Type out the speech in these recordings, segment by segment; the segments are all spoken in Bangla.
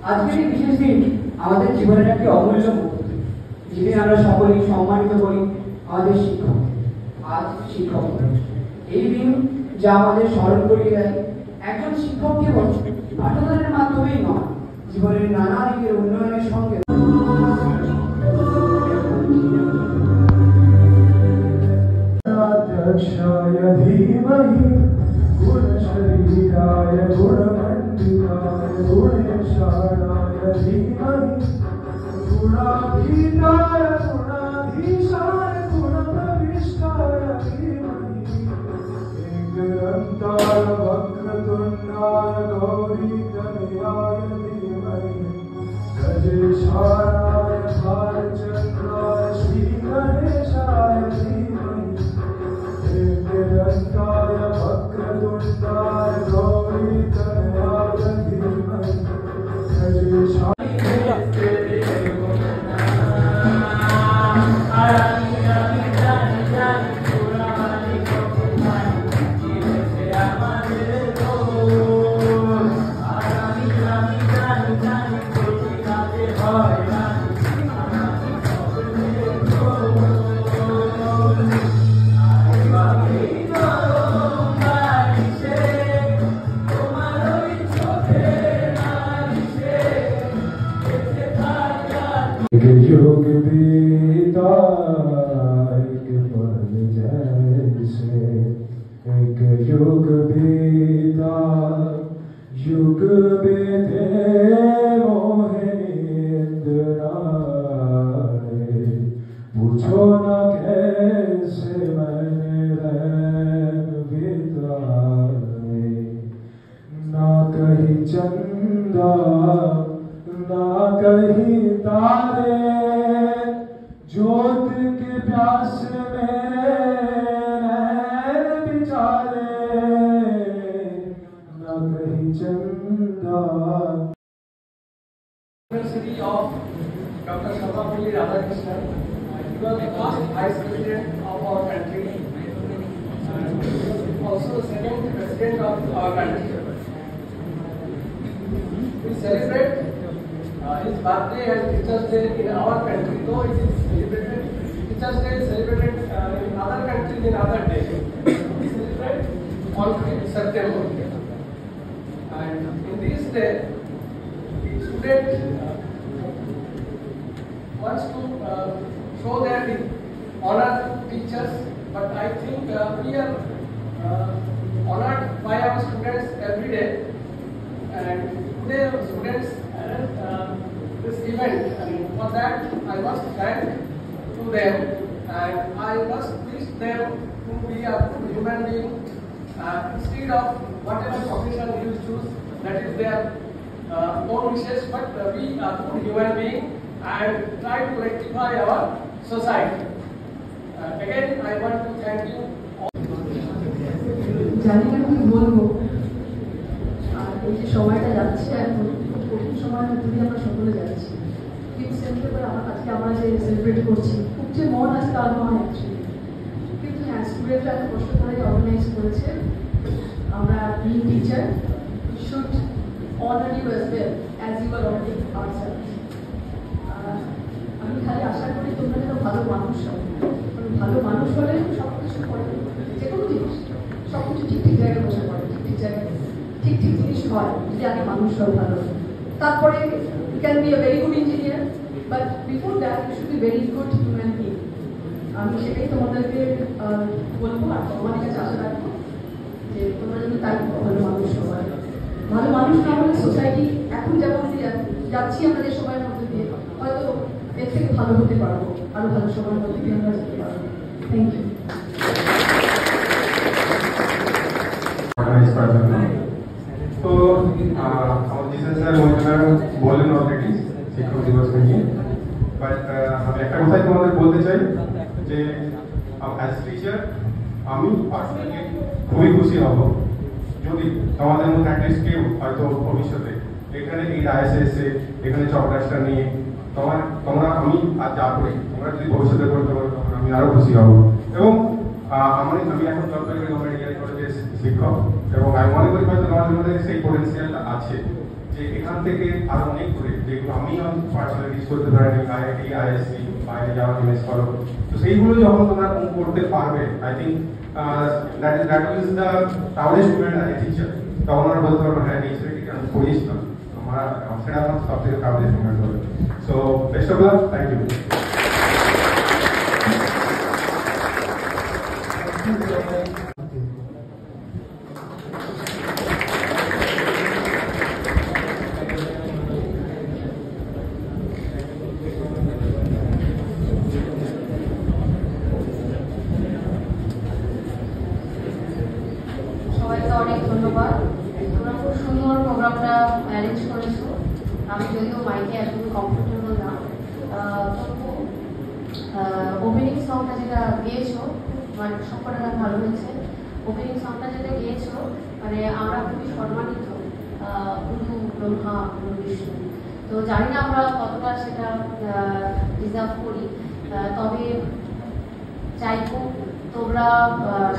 আজকের এই বিশেষ দিন আমাদের জীবনের একটি অমূল্য মুহূর্ত, যেদিন আমরা সকলেই সম্মানিত করি আমাদের শিক্ষক। আজ শিক্ষক দিবস। এই দিন যা আমাদের স্মরণ করিয়ে দেয় একজন শিক্ষক কেবল পাঠদানের মাধ্যমেই নয়, জীবনের নানা দিকের উন্নয়নের সঙ্গে युग बीता एक पल जैसे, एक युग बीता युग बीते मोहे नींद ना आए, पूछो ना कैसे मैंने रैन बिताए, ना कहीं चंदा ना कहीं तारे, ज्योत के प्यास मेरे नैन बिचारे, ना कहीं चंदा। University of Dr. Sarvapalli Radhakrishnan. He was the first Vice President of our country and also the second President of our country. We celebrate his birthday and Teachers' Day in our country, though it is celebrated, Teachers' Day is celebrated in other countries in other days. We celebrate on 5th September. And in this day, student wants to show their honor teachers, but I think we are honored by our students every day, and today our students this event, and for that I must thank to them, and I must wish them to be a good human being instead of whatever profession you choose, that is their own wishes, but be a good human being and try to rectify our society. Again, I want to thank you all. জানি না কি বলবো, আর এই যে সময়টা যাচ্ছে এখন কঠিন সময়ের মধ্যে দিয়ে আমরা সকলে যাচ্ছি। 5th সেপ্টেম্বর আজকে আমরা যে সেলিব্রেট করছি, খুব যে মন আছে তার নয় অ্যাকচুয়ালি, কিন্তু হ্যাঁ স্টুডেন্টরা এত কষ্ট করে অর্গানাইজ করেছে। আমরা being teacher should honor you as well as you are honoring ourselves. আমি খালি আশা করি তোমরা যেন ভালো মানুষ হও, কারণ ভালো মানুষ হলে সব কিছু পড়ে, যে কোনো জিনিস সব কিছু ঠিক ঠিক জায়গায় বসে পড়ে, ঠিক ঠিক জায়গায় ঠিক ঠিক জিনিস হয় যদি আগে মানুষ হও ভালো। তারপরে you can be a very good engineer, but before that you should be very good human being. আমি সেটাই তোমাদেরকে বলবো, আর তোমাদের কাছে আশা রাখবো যে তোমরা যদি তাই ভালো মানুষ হও। ভালো মানুষ না হলে সোসাইটি এখন যেমন যাচ্ছি আমরা যে সময়ের মধ্যে দিয়ে হয়তো এর থেকে ভালো হতে পারবো, আরো ভালো সময়ের মধ্যে দিয়ে আমরা যেতে পারবো। Thank you. तो আমাদের স্যার বলেন অলরেডি শিক্ষক দিবস নিয়ে, বাট আমি একটা কথাই তোমাদের বলতে চাই যে অ্যাজ টিচার আমি পার্সোনালি খুবই খুশি হব যদি তোমাদের মধ্যে অ্যাটলিস্ট কেউ হয়তো ভবিষ্যতে এখানে এই ডায়াসে এসে এখানে চকরাসটা নিয়ে তোমরা আমি আর যা করি তোমরা যদি ভবিষ্যতে করতে পারো তখন আমি আরো খুশি হব। এবং আমি এখন জলপাইগুড়ি গভর্নমেন্ট ইঞ্জিনিয়ারিং কলেজের শিক্ষক, এবং আমি মনে করি হয়তো তোমাদের মধ্যে সেই পোটেন্সিয়ালটা আছে যে যে এখান থেকে আরো অনেক দূরে যেগুলো আমি পার্সোনালি রিচ করতে পারিনি, আইআইটি, আইএসসি, বাইরে যাওয়ার ইমেজ করো, তো সেইগুলো যখন তোমরা করতে পারবে, I think that is the প্রাউডেস্ট movement as a teacher. তখন আমরা বলতে পারবো হ্যাঁ এই ছেলেটিকে আমি পড়িস না, আমার সেটা আমার সব থেকে প্রাউডেস্ট মুভমেন্ট হবে। So best of luck, thank you. সবাইকে অনেক ধন্যবাদ। তোমরা খুব সুন্দর প্রোগ্রামটা অ্যারেঞ্জ করেছো। আমি যদিও মাইকে একদম কমফোর্টেবল না, তবু ওপেনিং সংটা যেটা গিয়েছো মানে সবকটা ভালো হয়েছে। ওপেনিং সংটা যেটা গিয়েছো মানে আমরা খুবই সম্মানিত, গুরু ব্রহ্মা গুরু বিষ্ণু। তো জানি না আমরা কতটা সেটা ডিজার্ভ করি, তবে চাইবো তোমরা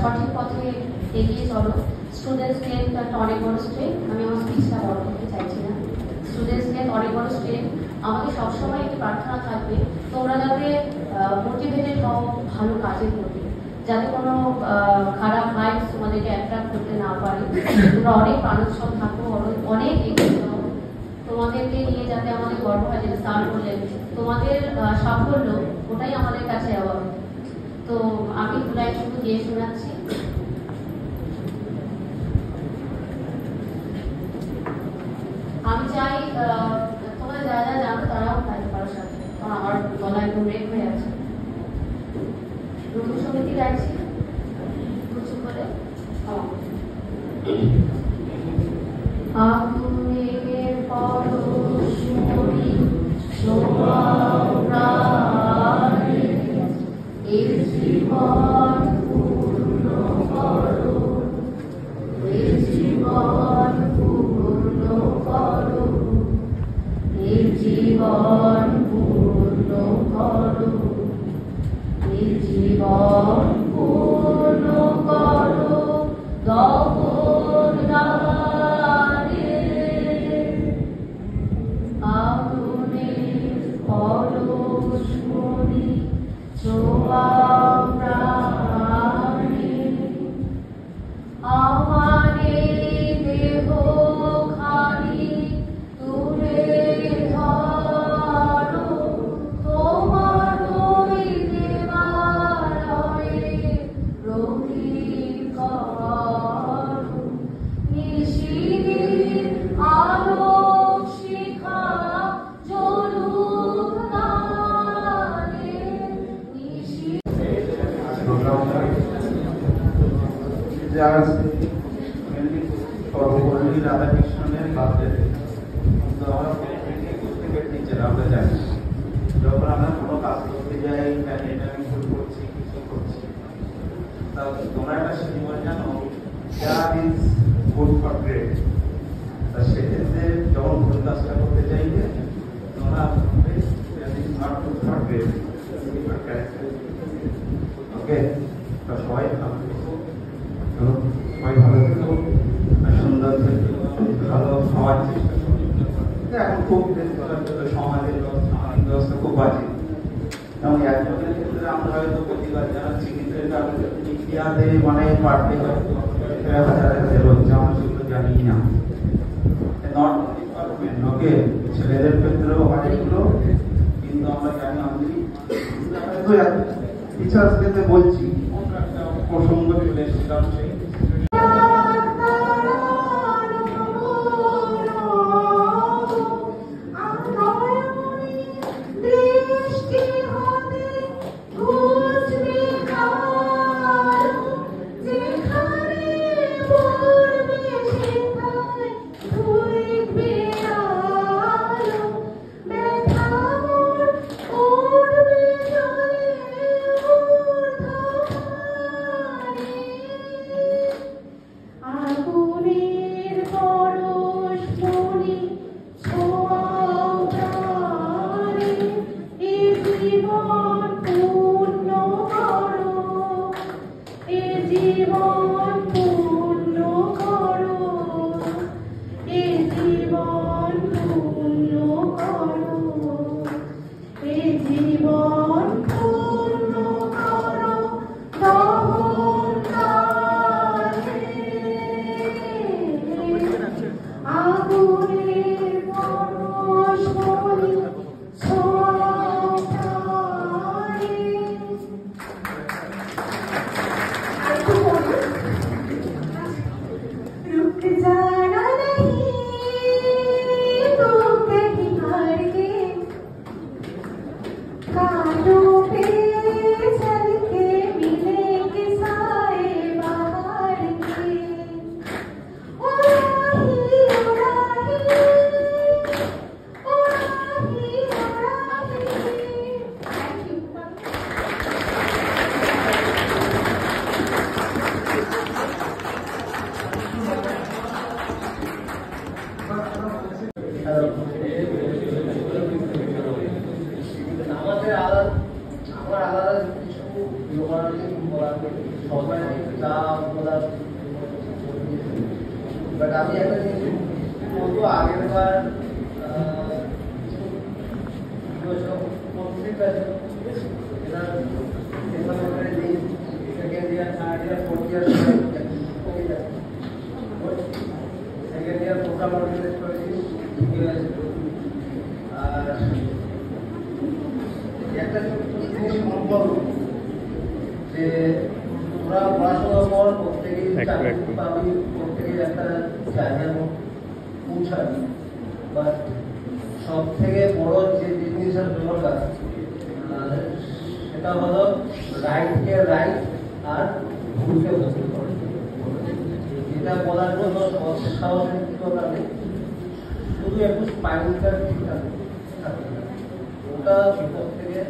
সঠিক পথে এগিয়ে চলো। স্টুডেন্টস ডেট একটা অনেক বড় স্ট্রেন, আমি আমার স্পিচটা বড় করতে চাইছি না। স্টুডেন্টস ডেট অনেক বড় স্ট্রেন, আমাদের সবসময় একটি প্রার্থনা থাকবে তোমরা যাতে মোটিভেটেড হও ভালো কাজের প্রতি, যাতে কোনো খারাপ ভাইবস তোমাদেরকে অ্যাট্রাক্ট করতে না পারে। তোমরা অনেক প্রাণোৎসব থাকো, অনেক এগিয়ে যাও, তোমাদেরকে নিয়ে যাতে আমাদের গর্ব হয়। যেটা স্যার বললেন তোমাদের সাফল্য ওটাই আমাদের কাছে অ্যাওয়ার্ড। তো আমি দুলাই শুধু গিয়ে শোনাচ্ছি। আমি চাই তোমরা যারা যারা জানো তারাও গাইতে পারো সাথে, কারণ আমার গলা একদম ব্রেক হয়ে আছে। নতুন সমিতি গাইছি কিছু করে আগুনের পরশমণি শোভা প্রাণে এর জীবন পূর্ণ করো, এর জীবন পূর্ণ করো, এর জীবন পূর্ণ করো, এর জীবন পূর্ণ করো দহন নারে আগুনের পরশমণি শোভা প্রাণে আমার দেহ খানি তুলে ধরো, তোমার ওই দেবালয়ে রঙিন করো, নিশির আলোক শিখা জ্বলুক তারে, নিশির সর্বপল্লী রাধাকৃষ্ণনের বার্থডে, কিন্তু আমরা প্রত্যেকের টিচার আমরা জানি যখন আমরা কোনো কাজ করতে যাই এটা আমি ভুল করছি কিছু করছি, তা তোমরা একটা জীবন জানো that is good for grade. তা সেক্ষেত্রে যখন ভুল কাজটা করতে চাইবে তোমরা নট গুড ফর গ্রেড, ওকে? তো সবাই ভালো থেকো, সবাই ভালো থেকো, সুন্দর থেকো, ভালো সমাজ চেষ্টা করো। এখন খুব সমাজের সামাজিক ব্যবস্থা খুব বাজে, এবং একজনের ক্ষেত্রে আমরা হয়তো প্রতিবাদ জানাচ্ছি, কিন্তু এটা ইতিহাসে মানে পারলে হয়তো হাজার হাজার হচ্ছে, আমরা সেগুলো জানি না। নট অনলি ফর মেন, ওকে? ছেলেদের ক্ষেত্রেও হয় এগুলো, কিন্তু আমরা জানি অনলি টিচার্সকে বলছি একটা প্রসঙ্গ চলে এসেছিলাম সেই আমাদের আমার আলাদা কিছু বলার সবাই যা বলার, বাট আমি একটা জিনিস বলবো, আগের বার second year, third year, fourth year কমে যাচ্ছে। সেকেন্ড ইয়ার প্রোগ্রাম অর্গানাইজ করেছি, আর একটা জিনিস মনে করো যে তোমরা পড়াশোনার পর প্রত্যেকেই চাকরি পাবি, প্রত্যেকেই একটা জায়গায় পৌঁছাবি, বাট সব থেকে বড় যে জিনিসের দরকার সেটা হলো রাইটকে রাইট আর ভুলকে ভুল করে। এটা বলার জন্য সাহসের দরকার নেই, শুধু একটু স্পাইনটা ঠিক থাকে, ওটা বিপদ থেকে